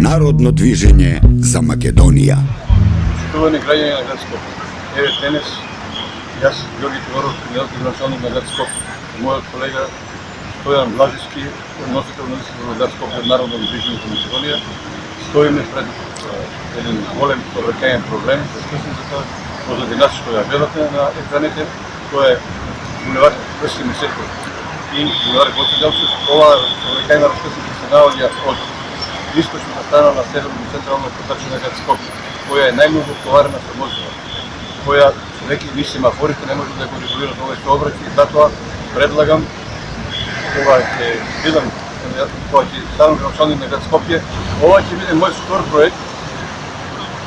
Народно движење за Македонија. Почитувани граѓани на град Скопје, еве денес јас, Ѓорги Тиваров, кандидат за началник на град Скопје, мојот колега Стојан Блажевски, носител на листата на град Скопје од Народно движење за Македонија, стоиме пред еден голем сообраќајен проблем, раскрсницата, позади нас што ја гледате на екраните, тоа е булевар Крстин Месерков и булевар Гоце Делчев. Оваа сообраќајна раскрсница се наоѓа од источната страна на северно и централно потаче на град Скопје, која е најмногу товарена со возила, која веќе ни семафорите не може да го регулираат овој сообраќај, затоа предлагам ова ќе бидам тоа ќе станам началник на град Скопје. Ова ќе биде мој втор проект,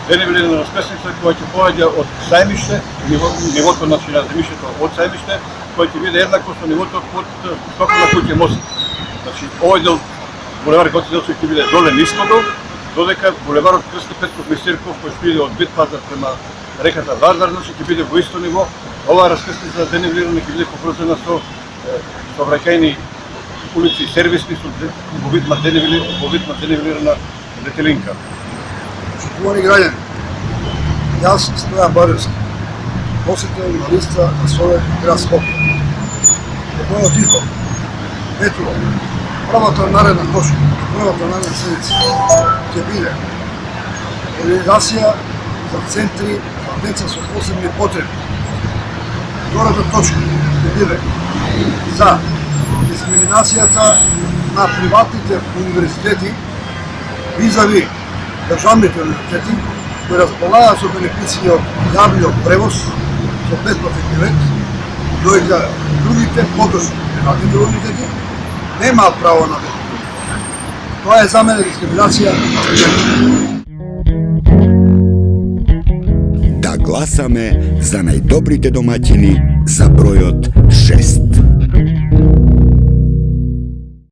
деневилена раскрсница која ќе поаѓа од Сајмиште, нивото на земјиштето од Сајмиште, кој ќе биде еднакво со нивото под стокна куќа мост. Значи, овој дел булевар Гоце Делчев ќе биде доле ниското, додека булеварот Крстин Петков Месерков кој ќе биде од Бит пазар према реката Вардар, значи ќе биде во исто ниво. Оваа раскрсница деневилена ќе биде поврзана со сообраќајни улици и сервисни со во вид на деневилирана детелинка. Почитувани граѓани, јас Стојан Блажевски, носител на листа на Совет град Скопје. Во мојот избор, ето, првата наредна точка, првата наредна седница ќе биде организација за центри за деца со посебни потреби. Втората точка ќе биде за дискриминацијата на приватните универзитети визави државните универзитети кои располагаат со бенефиции од јавниот превоз со бесплатен билет, додека другите подошли приватните универзитети немаат право на билет. Тоа е за мене дискриминација на студентите. Да гласаме за најдобрите домаќини за бројот